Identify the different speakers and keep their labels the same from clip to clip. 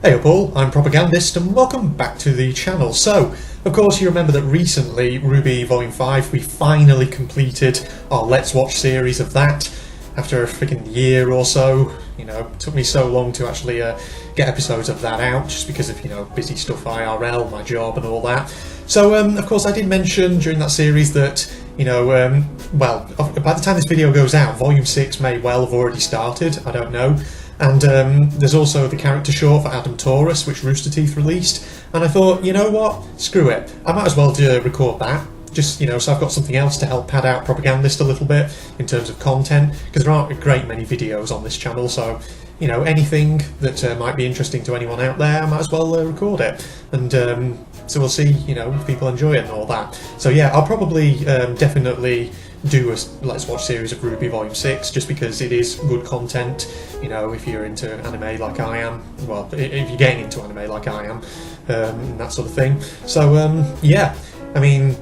Speaker 1: Hey up all, I'm Propagandist and welcome back to the channel. So, of course you remember that recently, RWBY Volume 5, we finally completed our Let's Watch series of that. After a freaking year or so, it took me so long to actually get episodes of that out, just because of, busy stuff IRL, my job and all that. So, of course I did mention during that series that, well, by the time this video goes out, Volume 6 may well have already started, I don't know. And there's also the character short for Adam Taurus, which Rooster Teeth released. And I thought, you know what? Screw it. I might as well record that. Just, so I've got something else to help pad out Propagandist a little bit in terms of content. Because there aren't a great many videos on this channel. So, anything that might be interesting to anyone out there, I might as well record it. And so we'll see, if people enjoy it and all that. So yeah, I'll probably definitely do a Let's Watch series of RWBY Volume 6 just because it is good content, if you're into anime like I am, well, if you're getting into anime like I am, and that sort of thing. So, yeah, I mean,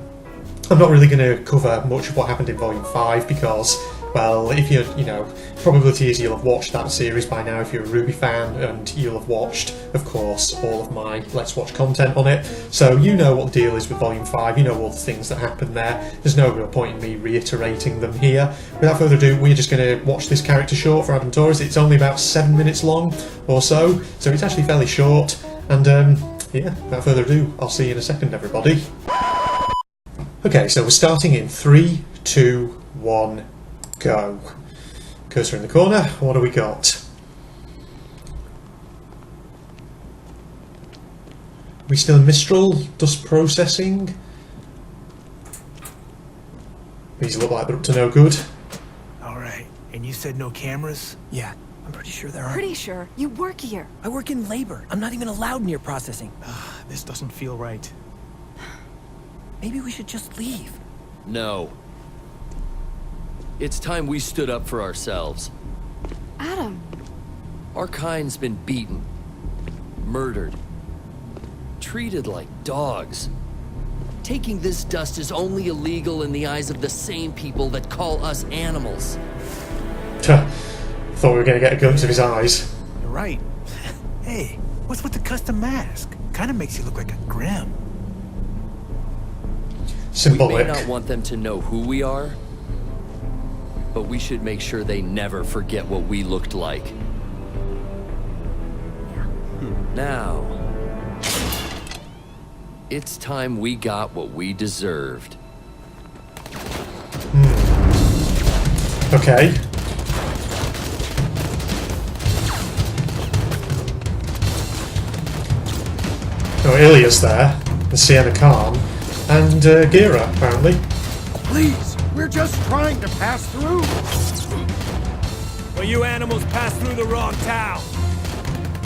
Speaker 1: I'm not really going to cover much of what happened in Volume 5 because, well, if you're, probability is you'll have watched that series by now if you're a RWBY fan, and you'll have watched, of course, all of my Let's Watch content on it. So you know what the deal is with Volume 5, you know all the things that happen there. There's no real point in me reiterating them here. Without further ado, we're just going to watch this character short for Adam Taurus. It's only about 7 minutes long or so it's actually fairly short. And yeah, without further ado, I'll see you in a second, everybody. Okay, so we're starting in 3, 2, 1, go. Cursor in the corner, what do we got? Are we still in Mistral? Dust processing? These look like they're up to no good.
Speaker 2: Alright, and you said no cameras?
Speaker 3: Yeah, I'm pretty sure there are.
Speaker 4: Pretty sure? You work here.
Speaker 3: I work in labor. I'm not even allowed near processing.
Speaker 2: This doesn't feel right.
Speaker 3: Maybe we should just leave.
Speaker 5: No. It's time we stood up for ourselves.
Speaker 4: Adam.
Speaker 5: Our kind's been beaten, murdered, treated like dogs. Taking this dust is only illegal in the eyes of the same people that call us animals.
Speaker 1: Thought we were going to get a glimpse of his eyes.
Speaker 2: You're right. Hey, what's with the custom mask? Kinda makes you look like a Grim.
Speaker 1: Symbolic.
Speaker 5: We may not want them to know who we are, but we should make sure they never forget what we looked like. Now, it's time we got what we deserved.
Speaker 1: Okay. Oh, Ilya's there, and Sienna Khan, and Gira, apparently.
Speaker 6: Please, we're just trying to pass through.
Speaker 2: Well, you animals passed through the wrong town.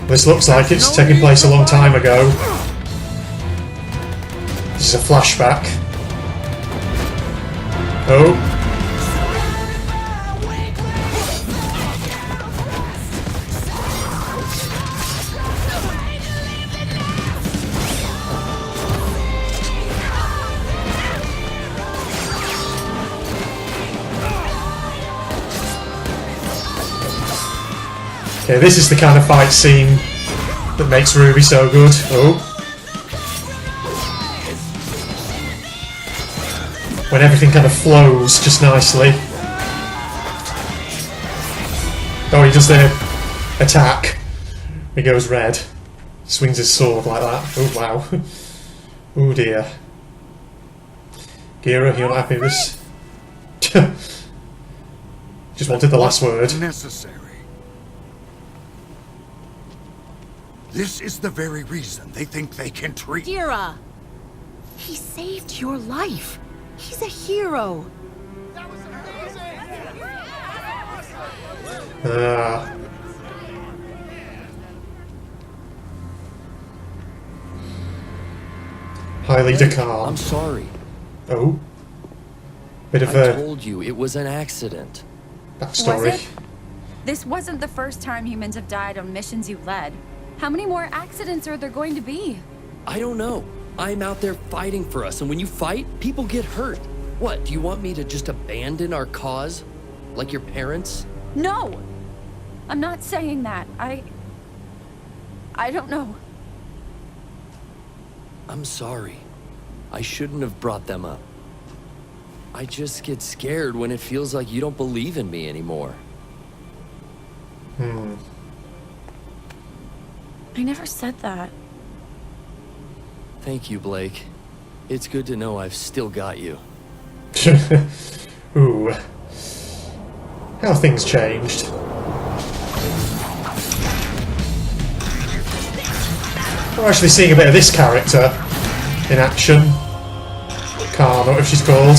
Speaker 1: This looks like it's taking place a long time ago. This is a flashback. Oh. Okay, this is the kind of fight scene that makes RWBY so good. Oh. When everything kind of flows just nicely. Oh, he does the attack. He goes red. Swings his sword like that. Oh, wow. Oh, dear. Gira, you're not happy with this? Just wanted the last word.
Speaker 6: Necessary. This is the very reason they think they can treat.
Speaker 4: Gira! He saved your life. He's a hero.
Speaker 6: That was amazing.
Speaker 1: Highly Dakar.
Speaker 5: I'm sorry.
Speaker 1: Oh. Bit of
Speaker 5: I
Speaker 1: a
Speaker 5: told you it was an accident.
Speaker 1: backstory.
Speaker 7: Was it? This wasn't the first time humans have died on missions you led. How many more accidents are there going to be?
Speaker 5: I don't know. I'm out there fighting for us, and when you fight, people get hurt. What, do you want me to just abandon our cause? Like your parents?
Speaker 7: No! I'm not saying that. I I don't know.
Speaker 5: I'm sorry. I shouldn't have brought them up. I just get scared when it feels like you don't believe in me anymore.
Speaker 7: I never said that.
Speaker 5: Thank you, Blake. It's good to know I've still got you.
Speaker 1: Ooh. How things changed. We're actually seeing a bit of this character in action. Khan, or whatever she's called.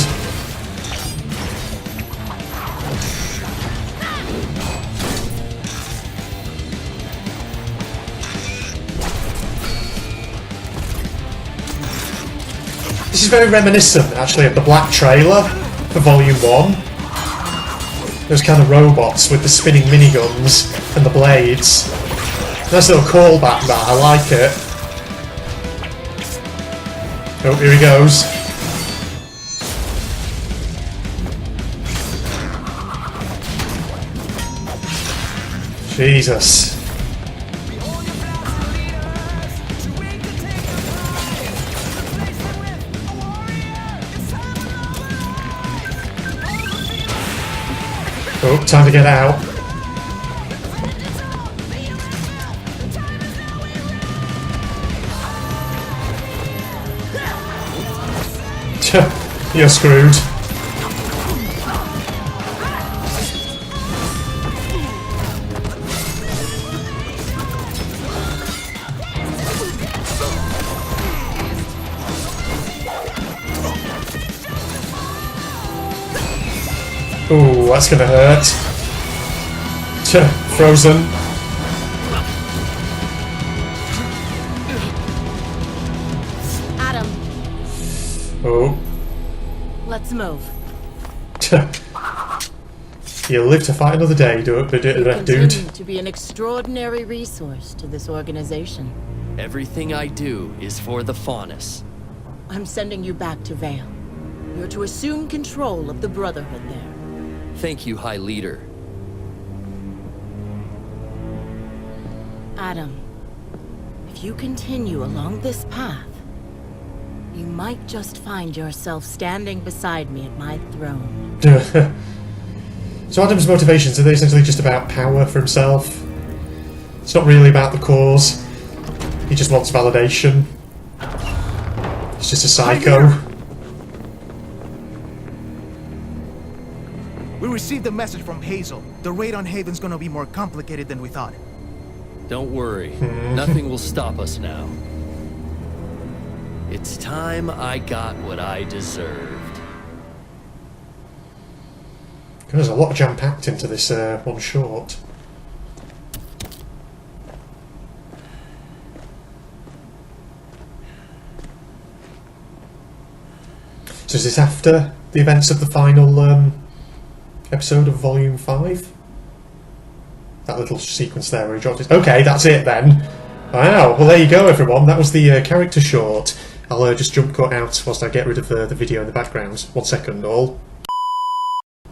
Speaker 1: This is very reminiscent, actually, of the Black trailer for Volume 1. Those kind of robots with the spinning miniguns and the blades. Nice little callback, that. I like it. Oh, here he goes. Jesus. Oh, time to get out. You're screwed. Ooh, that's gonna hurt. Frozen.
Speaker 4: Adam,
Speaker 1: Oh.
Speaker 4: let's move.
Speaker 1: You'll live to fight another day, dude.
Speaker 4: Continue to be an extraordinary resource to this organization.
Speaker 5: Everything I do is for the Faunus.
Speaker 4: I'm sending you back to Vale. You're to assume control of the Brotherhood there.
Speaker 5: Thank you, High Leader.
Speaker 4: Adam, if you continue along this path, you might just find yourself standing beside me at my throne.
Speaker 1: So Adam's motivations, are they essentially just about power for himself? It's not really about the cause. He just wants validation. He's just a psycho.
Speaker 2: We received a message from Hazel. The raid on Haven's gonna be more complicated than we thought.
Speaker 5: Don't worry. Nothing will stop us now. It's time I got what I deserved.
Speaker 1: There's a lot jam-packed into this one short. So is this after the events of the final episode of Volume 5? That little sequence there where he dropped it. Okay, that's it then. Wow, well there you go everyone. That was the character short. I'll just jump cut out whilst I get rid of the video in the background. 1 second all.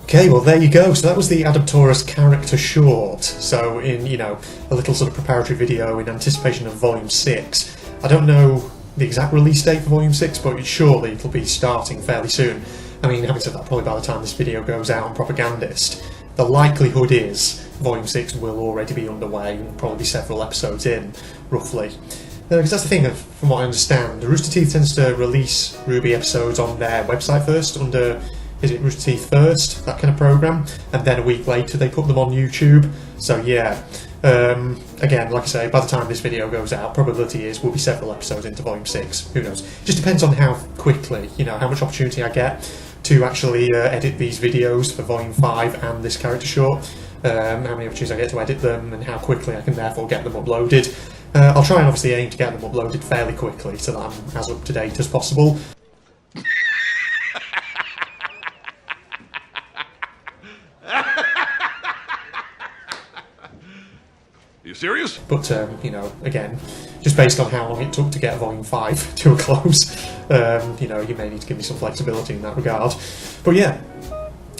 Speaker 1: Okay, well there you go. So that was the Adam Taurus character short. So in, you know, a little sort of preparatory video in anticipation of Volume 6. I don't know the exact release date for Volume 6, but surely it'll be starting fairly soon. I mean, having said that, probably by the time this video goes out on Propagandist, the likelihood is Volume 6 will already be underway and probably be several episodes in, roughly. Because that's the thing, from what I understand, Rooster Teeth tends to release RWBY episodes on their website first, under, is it Rooster Teeth First, that kind of program, and then a week later they put them on YouTube. So yeah, again, like I say, by the time this video goes out, probability is we'll be several episodes into Volume 6, who knows. Just depends on how quickly, you know, how much opportunity I get to actually edit these videos for Volume 5 and this character short, how many opportunities I get to edit them, and how quickly I can therefore get them uploaded. I'll try and obviously aim to get them uploaded fairly quickly so that I'm as up to date as possible.
Speaker 6: You serious?
Speaker 1: But, you know, again, just based on how long it took to get Volume 5 to a close, you know, you may need to give me some flexibility in that regard. But yeah,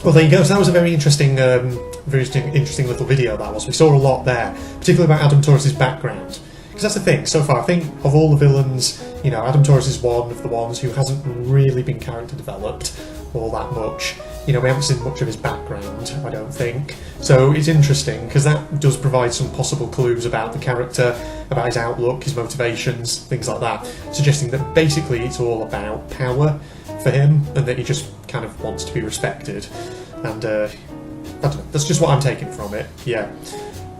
Speaker 1: well there you go. So that was a very interesting interesting little video that was. We saw a lot there, particularly about Adam Taurus' background. Because because that's the thing, so far I think of all the villains, you know, Adam Taurus is one of the ones who hasn't really been character developed all that much. You know, we haven't seen much of his background, I don't think. So it's interesting, because that does provide some possible clues about the character, about his outlook, his motivations, things like that, suggesting that basically it's all about power for him, and that he just kind of wants to be respected. And, I don't know, that's just what I'm taking from it, yeah.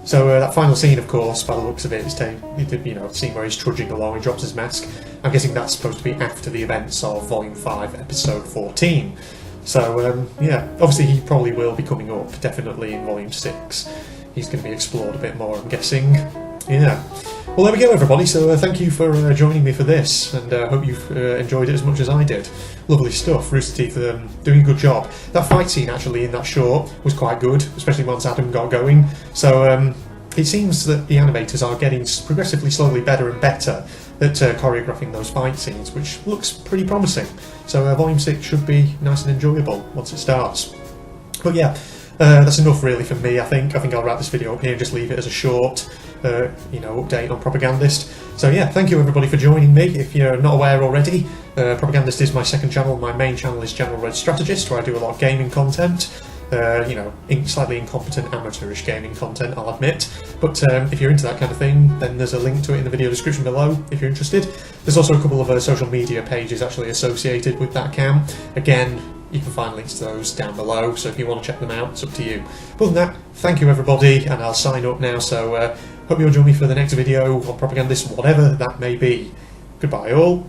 Speaker 1: So that final scene, of course, by the looks of it, is you know, the scene where he's trudging along, he drops his mask. I'm guessing that's supposed to be after the events of Volume 5, Episode 14. So, yeah, obviously he probably will be coming up, definitely in Volume 6. He's going to be explored a bit more, I'm guessing. Yeah. Well, there we go, everybody. So thank you for joining me for this, and I hope you've enjoyed it as much as I did. Lovely stuff. Rooster Teeth doing a good job. That fight scene, actually, in that short was quite good, especially once Adam got going. So it seems that the animators are getting progressively, slowly better and better at choreographing those fight scenes, which looks pretty promising. So Volume 6 should be nice and enjoyable once it starts. But yeah, that's enough really for me, I think. I think I'll wrap this video up here and just leave it as a short, you know, update on Propagandist. So yeah, thank you everybody for joining me. If you're not aware already, Propagandist is my second channel. My main channel is General Red Strategist, where I do a lot of gaming content. You know, slightly incompetent amateurish gaming content, I'll admit. But if you're into that kind of thing, then there's a link to it in the video description below if you're interested. There's also a couple of social media pages actually associated with that account. Again, you can find links to those down below, so if you want to check them out, it's up to you. But other than that, thank you everybody, and I'll sign up now, so hope you'll join me for the next video on Propagandist, whatever that may be. Goodbye all.